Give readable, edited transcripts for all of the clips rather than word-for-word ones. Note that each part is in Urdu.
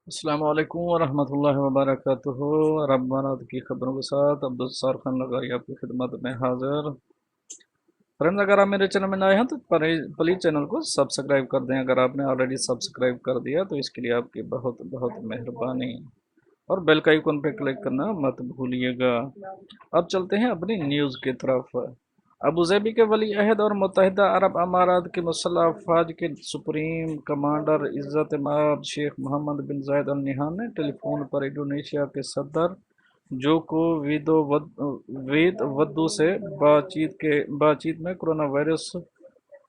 السلام علیکم ورحمۃ اللہ وبرکاتہ۔ رب امارات کی خبروں کے ساتھ عبدالستار خان لغاری آپ کی خدمت میں حاضر۔ فرینڈ، اگر آپ میرے چینل میں نئے ہیں تو پلیز چینل کو سبسکرائب کر دیں۔ اگر آپ نے آلریڈی سبسکرائب کر دیا تو اس کے لیے آپ کی بہت بہت مہربانی، اور بیل کا آئیکن پہ کلک کرنا مت بھولیے گا۔ اب چلتے ہیں اپنی نیوز کی طرف۔ ابوظہبی کے ولی عہد اور متحدہ عرب امارات کے مسلح افواج کے سپریم کمانڈر عزت مآب شیخ محمد بن زاید ال نہیان نے ٹیلی فون پر انڈونیشیا کے صدر جوکو ودو سے بات چیت میں کرونا وائرس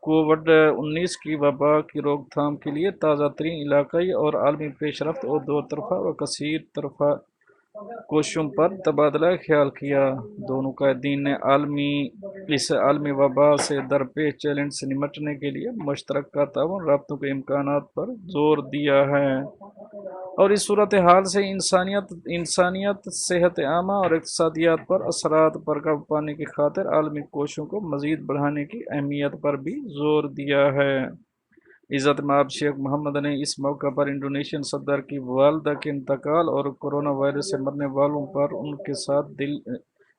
کووڈ-19 کی وبا کی روک تھام کے لیے تازہ ترین علاقائی اور عالمی پیش رفت اور دو طرفہ و کثیر طرفہ کوششوں پر تبادلہ خیال کیا۔ دونوں قائدین نے اس عالمی وبا سے درپیش چیلنج سے نمٹنے کے لیے مشترکہ تعاون رابطوں کے امکانات پر زور دیا ہے اور اس صورتحال سے انسانیت، صحت عامہ اور اقتصادیات پر اثرات پر قابو پانے کی خاطر عالمی کوششوں کو مزید بڑھانے کی اہمیت پر بھی زور دیا ہے۔ عزت مآب شیخ محمد نے اس موقع پر انڈونیشین صدر کی والدہ کے انتقال اور کرونا وائرس سے مرنے والوں پر ان کے ساتھ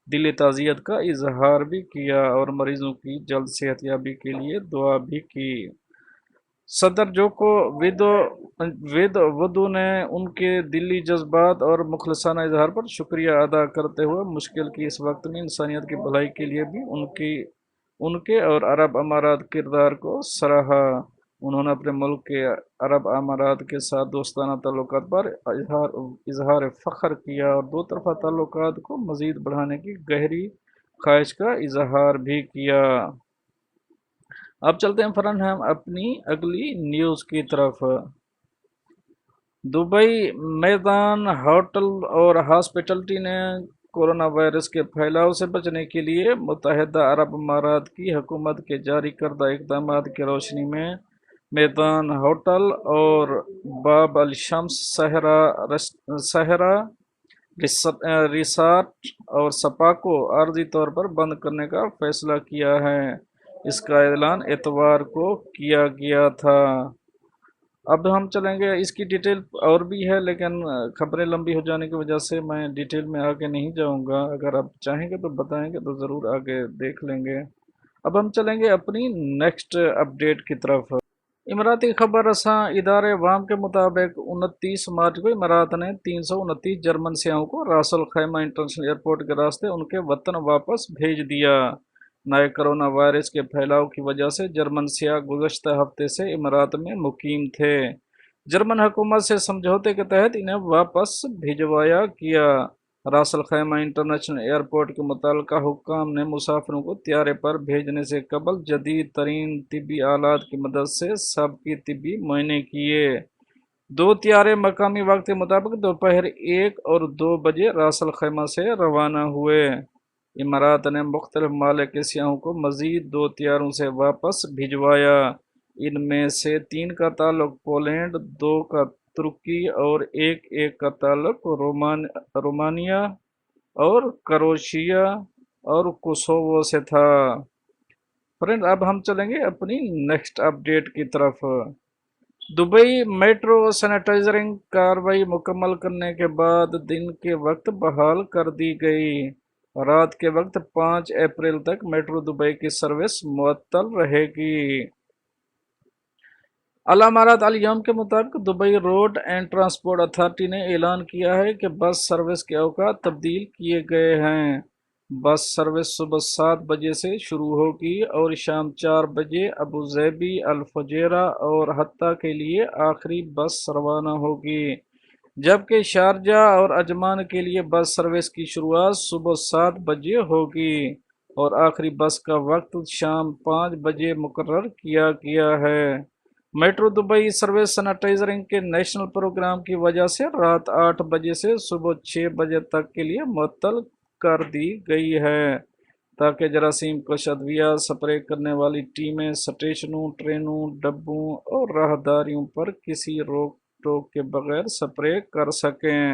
دلی تعزیت کا اظہار بھی کیا اور مریضوں کی جلد صحت یابی کے لیے دعا بھی کی۔ صدر جوکو ودو نے ان کے دلی جذبات اور مخلصانہ اظہار پر شکریہ ادا کرتے ہوئے مشکل کی اس وقت میں انسانیت کی بھلائی کے لیے بھی ان کے اور عرب امارات کردار کو سراہا۔ انہوں نے اپنے ملک کے عرب امارات کے ساتھ دوستانہ تعلقات پر اظہار فخر کیا اور دو طرفہ تعلقات کو مزید بڑھانے کی گہری خواہش کا اظہار بھی کیا۔ اب چلتے ہیں فرحان ہم اپنی اگلی نیوز کی طرف۔ دبئی میدان ہوٹل اور ہاسپٹلٹی نے کورونا وائرس کے پھیلاؤ سے بچنے کے لیے متحدہ عرب امارات کی حکومت کے جاری کردہ اقدامات کی روشنی میں میدان ہوٹل اور باب الشمس صحرا ریسارٹ اور سپا کو عارضی طور پر بند کرنے کا فیصلہ کیا ہے۔ اس کا اعلان اتوار کو کیا گیا تھا۔ اب ہم چلیں گے، اس کی ڈیٹیل اور بھی ہے لیکن خبریں لمبی ہو جانے کی وجہ سے میں ڈیٹیل میں آگے نہیں جاؤں گا۔ اگر آپ چاہیں گے تو بتائیں گے تو ضرور آگے دیکھ لیں گے۔ اب ہم چلیں گے اپنی نیکسٹ اپڈیٹ کی طرف۔ اماراتی خبر رساں ادارے وام کے مطابق 29 مارچ کو امارات نے 329 جرمن سیاحوں کو راس الخیمہ انٹرنیشنل ایئرپورٹ کے راستے ان کے وطن واپس بھیج دیا۔ نئے کرونا وائرس کے پھیلاؤ کی وجہ سے جرمن سیاح گزشتہ ہفتے سے امارات میں مقیم تھے۔ جرمن حکومت سے سمجھوتے کے تحت انہیں واپس بھجوایا گیا۔ راس الخیمہ انٹرنیشنل ایئرپورٹ کے متعلقہ حکام نے مسافروں کو طیارے پر بھیجنے سے قبل جدید ترین طبی آلات کی مدد سے سابقہ طبی معائنے کیے۔ دو طیارے مقامی وقت کے مطابق دوپہر 1 اور 2 بجے راس الخیمہ سے روانہ ہوئے۔ امارات نے مختلف ممالک کے سیاحوں کو مزید 2 طیاروں سے واپس بھجوایا۔ ان میں سے 3 کا تعلق پولینڈ، 2 کا ترکی اور ایک کا تعلق رومانیہ اور کروشیا اور کوسووو سے تھا۔ فرینڈ، اب ہم چلیں گے اپنی نیکسٹ اپڈیٹ کی طرف۔ دبئی میٹرو سینیٹائزنگ کارروائی مکمل کرنے کے بعد دن کے وقت بحال کر دی گئی۔ رات کے وقت 5 اپریل تک میٹرو دبئی کی سروس معطل رہے گی۔ الامارات الیوم کے مطابق Dubai road and transport authority نے اعلان کیا ہے کہ بس سروس کے اوقات تبدیل کیے گئے ہیں۔ بس سروس صبح 7 بجے سے شروع ہوگی اور شام 4 بجے ابوظہبی، الفجیرہ اور حطہ کے لیے آخری بس روانہ ہوگی، جبکہ شارجہ اور عجمان کے لیے بس سروس کی شروعات صبح 7 بجے ہوگی اور آخری بس کا وقت شام 5 بجے مقرر کیا گیا ہے۔ میٹرو دبئی سروس سینیٹائزنگ کے نیشنل پروگرام کی وجہ سے رات 8 بجے سے صبح 6 بجے تک کے لیے معطل کر دی گئی ہے تاکہ جراثیم کش ادویات سپرے کرنے والی ٹیمیں اسٹیشنوں، ٹرینوں، ڈبوں اور راہداریوں پر کسی روک ٹوک کے بغیر سپرے کر سکیں۔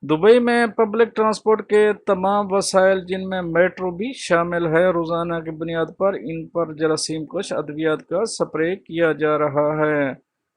دبئی میں پبلک ٹرانسپورٹ کے تمام وسائل جن میں میٹرو بھی شامل ہے، روزانہ کی بنیاد پر ان پر جراثیم کش ادویات کا سپرے کیا جا رہا ہے۔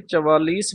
44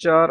4